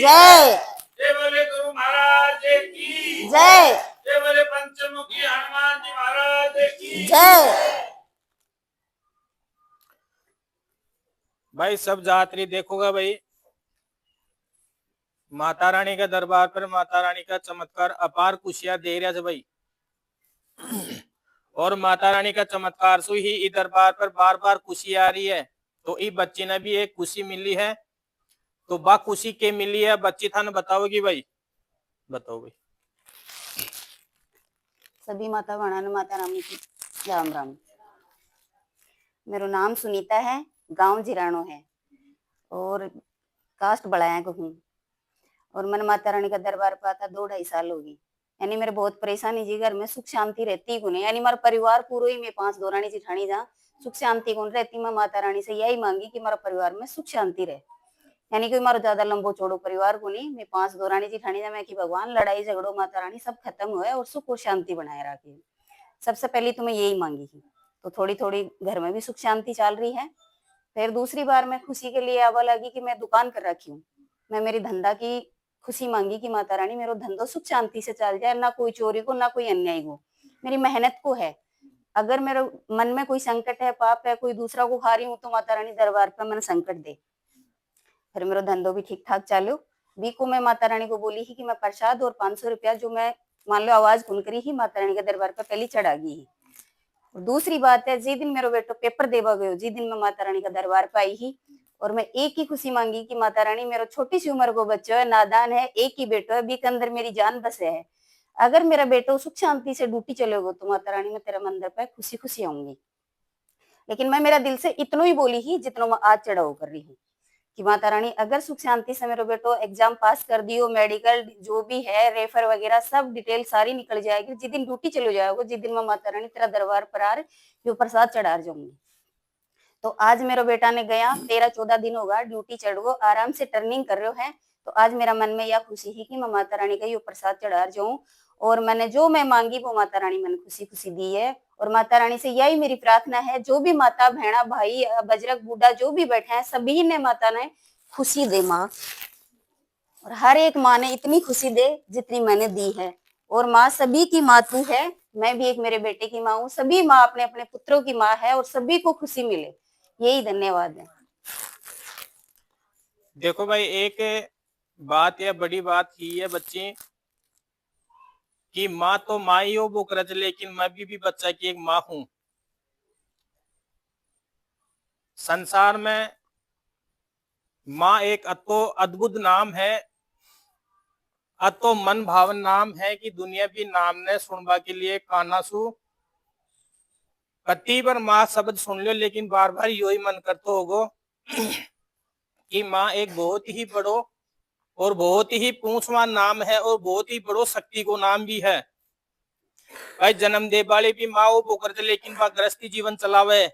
जय। जय बोले गुरु महाराज की जय। जय बोले पंचमुखी हनुमान जी महाराज की जय। भाई सब जात्री देखोगा भाई, माता रानी के दरबार पर माता रानी का चमत्कार अपार खुशियां दे रहा है भाई। और माता रानी का चमत्कार से ही इस दरबार पर बार बार खुशी आ रही है। तो इस बच्ची ने भी एक खुशी मिली है, तो बा खुशी के मिली है बच्ची थाने बताओगी भाई, बताओ भाई। सभी माता बहना ने माता रानी की राम राम। मेरा नाम सुनीता है, गांव जिरानो है और कास्ट बड़ाया को हूँ। और मैंने माता रानी का दरबार पर आता 2-2.5 साल होगी। यानी मेरे बहुत परेशानी जी, घर में सुख शांति रहती को नहीं। यानी हमारा परिवार पूरा ही में 5 दौरानी जिठानी जा सुख शांति कौन रहती। मैं माता रानी से यही मांगी कि हमारा परिवार में सुख शांति रहे। यानी कि हमारा ज्यादा लंबो चौड़ो परिवार को नहीं, मैं 5 दौरानी जिठानी जा मैं कि भगवान लड़ाई झगड़ो माता रानी सब खत्म हुए और सुख और शांति बनाए रखे। सबसे पहले तो मैं यही मांगी थी। तो थोड़ी थोड़ी घर में भी सुख शांति चल रही है। फिर दूसरी बार मैं खुशी के लिए आवा लगी कि मैं दुकान कर रखी हूँ। मैं मेरी धंधा की खुशी मांगी कि माता रानी मेरा धंधो सुख शांति से चल जाए, ना कोई चोरी को ना कोई अन्याय को। मेरी मेहनत को है। अगर मेरे मन में कोई संकट है, पाप है, कोई दूसरा को खा रही हूँ, तो माता रानी दरबार पर मैंने संकट दे। फिर मेरा धंधो भी ठीक ठाक चालू। बी को मैं माता रानी को बोली ही कि मैं प्रसाद और 500 रुपया जो मैं मान लो आवाज खुल करी ही माता रानी के दरबार पर पहले चढ़ा गई ही। और दूसरी बात है, जिस दिन मेरा बेटो पेपर देवा गयो, जिस दिन मैं माता रानी का दरबार पर आई ही और मैं एक ही खुशी मांगी कि माता रानी मेरा छोटी सी उम्र को बच्चों है, नादान है, एक ही बेटो है, बी के अंदर मेरी जान बसे है। अगर मेरा बेटो सुख शांति से ड्यूटी चलेगा तो माता रानी मैं तेरा मंदिर पे खुशी खुशी आऊंगी। लेकिन मैं मेरा दिल से इतना ही बोली ही जितना मैं आज चढ़ाओ कर रही हूँ कि माता रानी अगर सुख शांति से मेरा बेटो एग्जाम पास कर दियो, मेडिकल जो भी है रेफर वगैरह सब डिटेल सारी निकल जाएगी, जिस दिन ड्यूटी चले जाएगा, जिस दिन मैं माता रानी तेरा दरबार पर आ जो प्रसाद चढ़ा जाऊंगी। तो आज मेरा बेटा ने गया 13-14 दिन होगा ड्यूटी चढ़ गो, आराम से टर्निंग कर रहे हैं। तो आज मेरा मन में यह खुशी है कि मैं माता रानी का ये प्रसाद चढ़ा जाऊं। और मैंने जो मैं मांगी वो माता रानी मैंने खुशी खुशी दी है। और माता रानी से यही मेरी प्रार्थना है, जो भी माता बहना भाई बजरंग बूढ़ा जो भी बैठे हैं सभी ने माता ने खुशी दे माँ। और हर एक माँ ने इतनी खुशी दे जितनी मैंने दी है। और माँ सभी की माँ तू है, मैं भी एक मेरे बेटे की माँ हूँ। सभी माँ अपने अपने पुत्रों की माँ है और सभी को खुशी मिले, यही धन्यवाद है। देखो भाई, एक बात या बड़ी बात की है बच्ची कि माँ तो माँ ही हो वो करज, लेकिन मैं भी बच्चा की एक माँ हूं। संसार में माँ एक अतो अद्भुत नाम है, अतो मन भावन नाम है कि दुनिया भी नाम ने सुनवा के लिए काना सु कति बार माँ शब्द सुन लो, लेकिन बार बार यो ही मन करते होगो कि माँ एक बहुत ही बड़ो और बहुत ही पूछवान नाम है और बहुत ही बड़ो शक्ति को नाम भी है। भाई जन्म दे वाले भी माँ वो करते, लेकिन वह गृहस्थी जीवन चलावे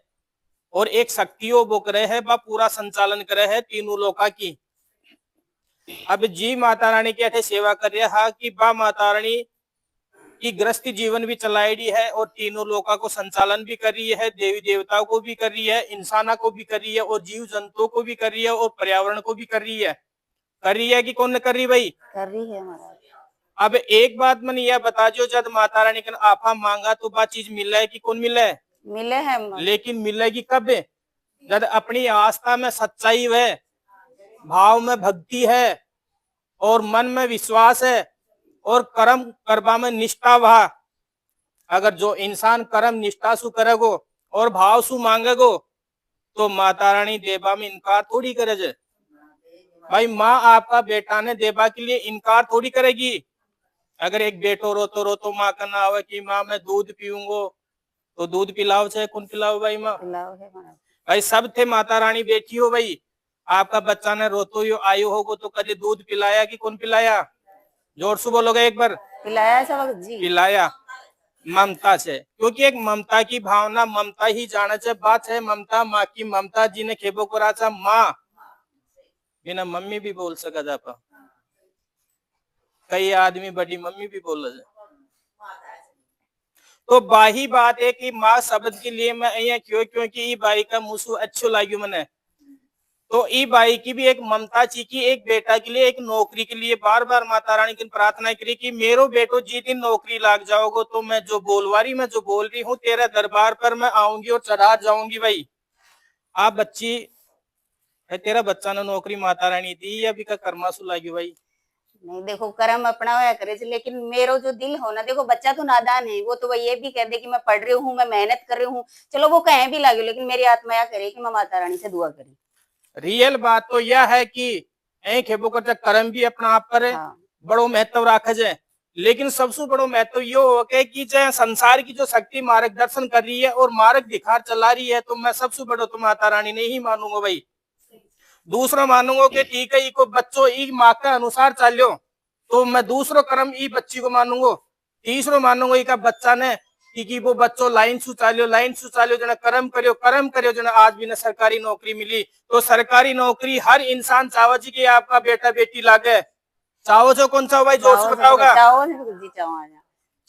और एक शक्ति वो करे है, वह पूरा संचालन करे है तीनों लोका की। अब जी माता रानी के थे सेवा कर रहा कि बा माता रानी की गृहस्थी जीवन भी चलाएड़ी है और तीनों लोका को संचालन भी कर रही है, देवी देवताओं को भी कर रही है, इंसाना को भी कर रही है और जीव जंतुओं को भी कर रही है और पर्यावरण को भी कर रही है। कर रही है कि कौन कर रही भाई? कर रही है महाराज। अब एक बात मैंने यह बता जो, जब माता रानी का आपा मांगा तो बात चीज मिला है कि कौन मिला है? मिले है, लेकिन मिलेगी कब? जब अपनी आस्था में सच्चाई है, भाव में भक्ति है और मन में विश्वास है और कर्म करवा में निष्ठा वहा। अगर जो इंसान कर्म निष्ठा सु करेगो और भाव सु मांगेगो तो माता रानी देवा में इनकार थोड़ी करे। भाई माँ आपका बेटा ने देवा के लिए इनकार थोड़ी करेगी। अगर एक बेटो रोतो माँ का ना आवे कि माँ मैं दूध पीऊंगो तो दूध पिलाओ, चाहे कौन पिलाओ भाई? माँ भाई सब थे माता रानी बेटी हो भाई। आपका बच्चा ने रोतो यो आयु होगो तो कभी दूध पिलाया कि कौन पिलाया? जोर से बोलोगे एक बार। पिलाया सब जी, पिलाया ममता से, क्योंकि एक ममता की भावना ममता ही जाना चाहे बात है। ममता माँ की ममता जिन्हें खेबो को राचा माँ बिना मम्मी भी बोल सका था। कई आदमी बड़ी मम्मी भी बोल रहे। तो बाही बात है कि माँ शब्द के लिए मैं क्यों, क्योंकि ये बाई का मुसु अच्छो लाग्यो मने। तो ई बाई की भी एक ममता ची की एक बेटा के लिए एक नौकरी के लिए बार बार माता रानी की प्रार्थना करी कि मेरो बेटो जी दिन नौकरी लाग जाओगे तो मैं जो बोलवारी मैं जो बोल रही हूँ तेरे दरबार पर मैं आऊंगी और चढ़ा जाऊंगी भाई। आप बच्ची है तेरा बच्चा ने नौकरी माता रानी दी या भी का कर्मासु लागी भाई। नहीं देखो कर्म अपना होया करे छे, लेकिन मेरो जो दिल हो ना, देखो बच्चा तो नादान है, वो तो ये भी कह दे कि मैं पढ़ रही हूँ, मैं मेहनत कर रही हूँ, चलो वो कहे भी लागे, लेकिन मेरी आत्मा यह करे कि मैं माता रानी से दुआ करी। रियल बात तो यह है कि कर्म भी अपना आप पर हाँ। बड़ो महत्व राखे जाए, लेकिन सबसे बड़ो महत्व ये हो कि चाहे संसार की जो शक्ति मार्गदर्शन कर रही है और मार्ग दिखा चला रही है, तो मैं सबसे बड़ो तो माता रानी ने ही मानूंगा भाई। दूसरा मानूंगा कि ठीक है इको बच्चों ई माँ के अनुसार चालो तो मैं दूसरो कर्म ई बच्ची को मानूंगा। तीसरो मानूंगा इका बच्चा ने कि वो बच्चों लाइन सु चालो जना कर्म करियो जना आज भी ने सरकारी नौकरी मिली तो सरकारी नौकरी हर इंसान चाहो जी कि आपका बेटा बेटी लागे। चाहो जो कौन सा भाई जोर से बताओगा।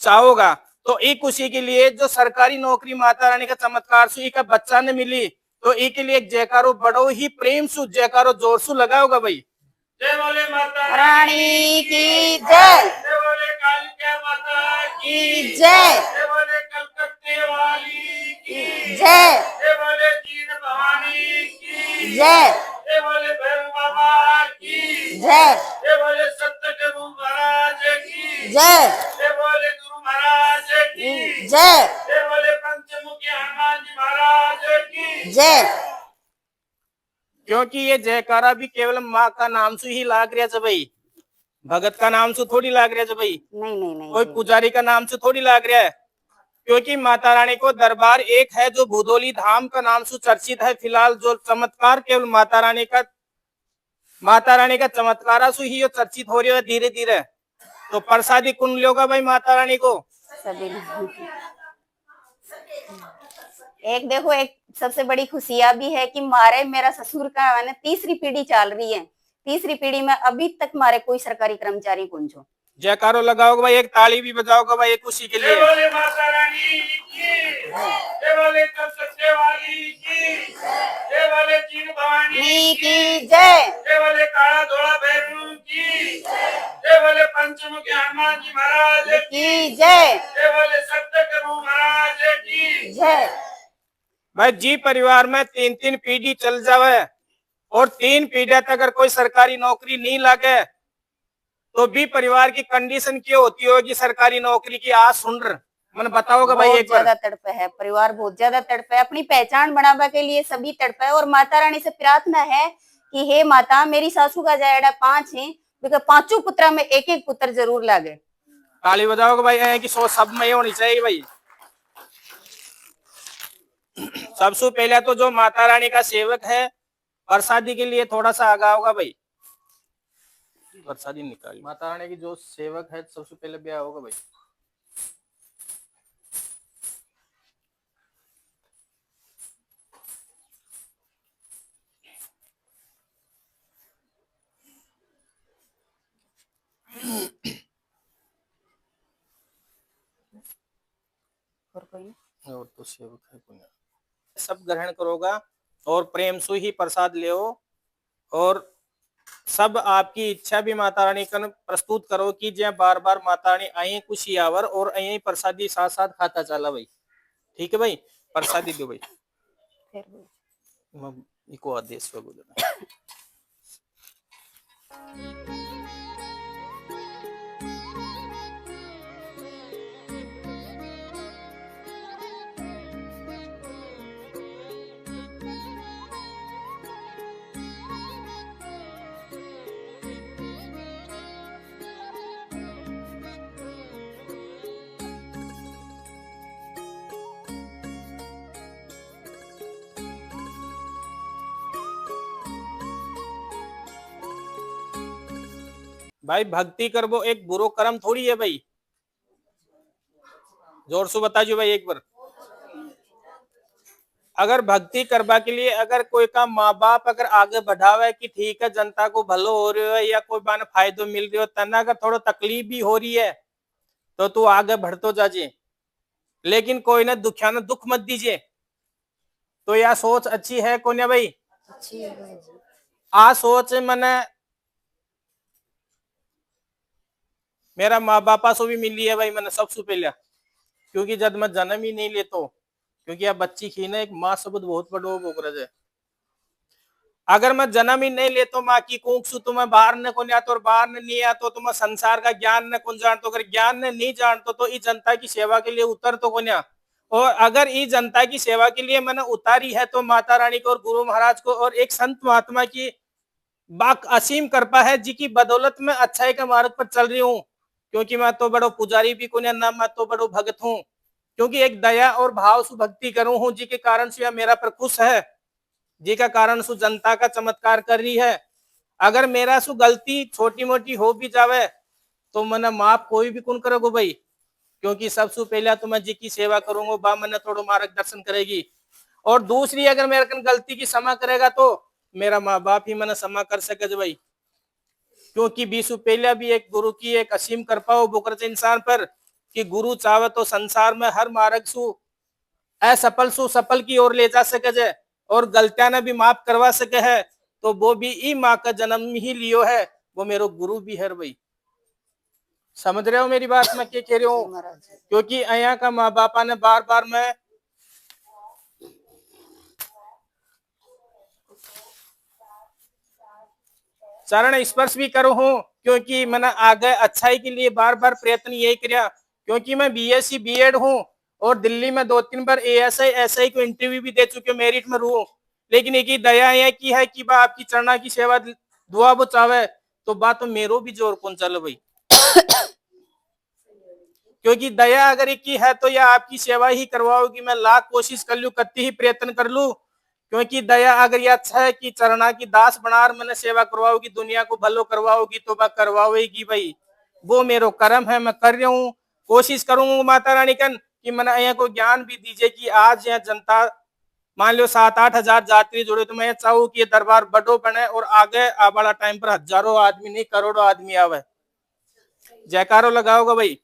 चाहोगा तो एक खुशी के लिए जो सरकारी नौकरी माता रानी का चमत्कार सु इका बच्चा ने मिली तो एक के लिए एक जयकारो बड़ो ही प्रेम सु जयकारो जोर सु लगाओगा भाई। जय बोले माता रानी की जय। जय बोले कालिका माता की जय। जय बोले कलकत्ते वाली की जय। जय बोले जीन भवानी की जय। जय बोले भैरव बाबा की जय। जय बोले सत्य गुरु महाराज की जय। जय बोले गुरु महाराज की जय। जय बोले पंचमुखी हनुमान जी महाराज की जय। क्योंकि ये जयकारा भी केवल माँ का नाम से ही लाग रहा है भाई, भगत का नाम से थोड़ी लाग रहा है भाई, नहीं कोई पुजारी का नाम से थोड़ी लाग रहा है। क्योंकि माता रानी को दरबार एक है जो भूदोली धाम का नाम से चर्चित है। फिलहाल जो चमत्कार केवल माता रानी का चमत्कार से ही चर्चित हो रही है धीरे धीरे। तो प्रसादी कौन लेगा भाई माता रानी को? सभी। एक देखो एक सबसे बड़ी खुशियां भी है कि मारे मेरा ससुर का है ना तीसरी पीढ़ी चल रही है, तीसरी पीढ़ी में अभी तक मारे कोई सरकारी कर्मचारी कौन छो। जयकारो लगाओगे भाई, एक ताली भी बजाओगे भाई एक खुशी के लिए। जय बोले माता रानी की जय बोले कलकत्ते वाली की जय बोले जीन भवानी की जय। जय बोले काला धोला भैरव की जय बोले पंचमुखी हनुमान जी महाराज की जय। जय बोले सत्य गुरु महाराज की जय। भाई जी परिवार में 3-3 पीढ़ी चल जावे और 3 पीढ़ी तक अगर कोई सरकारी नौकरी नहीं लगे तो भी परिवार की कंडीशन क्या होती होगी सरकारी नौकरी की आज सुन रहे मैंने बताओगे भाई। एक ज्यादा तड़प है परिवार, बहुत ज्यादा तड़प है, अपनी पहचान बनाने के लिए सभी तड़प है। और माता रानी से प्रार्थना है कि हे माता मेरी सासू का जायड़ा 5 है, क्योंकि 5 पुत्र में एक एक पुत्र जरूर लागे। ताली बजाओगे भाई, है कि सोच सब में होनी चाहिए भाई। सबसे पहले तो जो माता रानी का सेवक है प्रसादी के लिए थोड़ा सा आगा होगा भाई, प्रसादी निकाली। माता रानी की जो सेवक है सबसे पहले ब्याह होगा भाई। और तो सेवक है कोई सब ग्रहण करोगा और प्रेम से ही प्रसाद ले और सब आपकी इच्छा भी माता रानी का प्रस्तुत करो कि जय बार बार माता रानी आई खुशी आवर और आई प्रसादी साथ साथ खाता चला भाई। ठीक है भाई, प्रसादी दो भाई। इको आदेश भाई। भक्ति करबो एक बुरो कर्म थोड़ी है भाई, जोर से बताजो भाई एक बार। अगर भक्ति करबा के लिए अगर कोई का माँ बाप अगर आगे बढ़ावे कि ठीक है जनता को भलो हो रही है या कोई बाने फायदो मिल रही हो तना अगर थोड़ा तकलीफ भी हो रही है तो तू आगे बढ़तो जाजे, लेकिन कोई ना दुखिया ना दुख मत दीजिए। तो यह सोच अच्छी है कोन्या भाई? अच्छी है आ सोच मैंने मेरा माँ बापा से भी मिली है भाई मैंने सबसे पहले, क्योंकि जब मैं जन्म ही नहीं लेतो, क्योंकि अब बच्ची खी ना एक माँ शब्द बहुत बड़ो बोकरज है। अगर मैं जन्म ही नहीं लेतो माँ की कोख सु तो मैं बाहर ने कौन आतो और बाहर ने नहीं आतो तो मैं संसार का ज्ञान ने कौन जानतो, अगर ज्ञान ने नहीं जानतो तो इस जनता की सेवा के लिए उतर तो कौन। और अगर इस जनता की सेवा के लिए मैंने उतारी है तो माता रानी को और गुरु महाराज को और एक संत महात्मा की बाक असीम कृपा है जी की बदौलत में अच्छाई के मार्ग पर चल रही हूँ। क्योंकि मैं तो बड़ो पुजारी भी कुछ ना, मैं तो बड़ो भगत हूँ, क्योंकि एक दया और भाव से भक्ति करूं हूं जी के कारण से मेरा पर खुश है, जी का कारण सु जनता का चमत्कार कर रही है। अगर मेरा सु गलती छोटी मोटी हो भी जावे तो मैंने माफ कोई भी कौन करोगे भाई, क्योंकि सबसे पहले तो मैं जी की सेवा करूंगा, बा मैंने थोड़ा मार्गदर्शन करेगी। और दूसरी अगर मेरे कन गलती की क्षमा करेगा तो मेरा माँ बाप ही मैंने क्षमा कर सके भाई, क्योंकि बीसु पहले भी एक गुरु की एक असीम कृपा हो बुकर इंसान पर कि गुरु चाहे तो संसार में हर मार्ग सु असफल सु सफल की ओर ले जा सके जे और गलतियां ने भी माफ करवा सके है। तो वो भी ई माँ का जन्म ही लियो है, वो मेरे गुरु भी है भाई। समझ रहे हो मेरी बात मैं क्या कह रही जी हूँ, महाराज। क्योंकि अया का माँ बापा ने बार बार मैं चरण स्पर्श भी करूं हूं, क्योंकि मैंने आगे अच्छाई के लिए बार बार प्रयत्न यही किया, क्योंकि मैं बीएससी बीएड हूं और दिल्ली में 2-3 बार एएसआई एसआई को इंटरव्यू भी दे चुके, मेरिट में रू। लेकिन एक ही दया यह की है कि बा आपकी चरणा की सेवा दुआ वो चावे तो बात तो मेरो भी जोर कौन चलो भाई, क्योंकि दया अगर एक की है तो यह आपकी सेवा ही करवाओगी। मैं लाख कोशिश कर लूं, कत्ती ही प्रयत्न कर लूं, क्योंकि दया अगर यह अच्छा है कि चरणा की दास बनार मैंने सेवा करवाओगी, दुनिया को भलो करवाओगी तो वह करवाओगी भाई। वो मेरो कर्म है, मैं कर रहा हूँ, कोशिश करूंगा माता रानी कन कि मैंने यहाँ को ज्ञान भी दीजिए कि आज यह जनता मान लो 7-8 हजार यात्री जुड़े, तो मैं चाहूँ कि ये दरबार बड़ो बने और आगे आ वाला टाइम पर हजारों आदमी नहीं करोड़ों आदमी आवे। जयकारो लगाओगा भाई।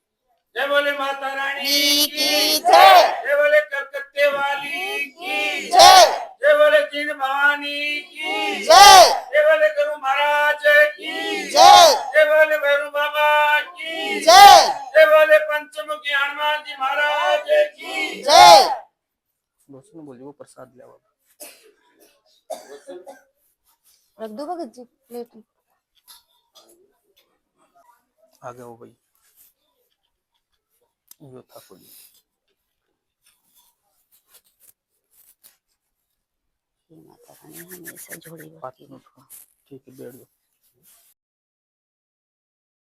जय बोले माता रानी की जय। जय बोले कलकत्ते वाली की जय। जय बोले जीन भवानी की जय। जय बोले गुरु महाराज की जय। जय बोले भैरू बाबा की जय। जय बोले पंचमुखी हनुमान जी महाराज की जय। बोलिए वो प्रसाद ले रख दो भगत जी प्लेट। आगे हो भाई, यो था खोली। माता रानी हमेशा झोली बात भरती ठीक है बैठ जाओ।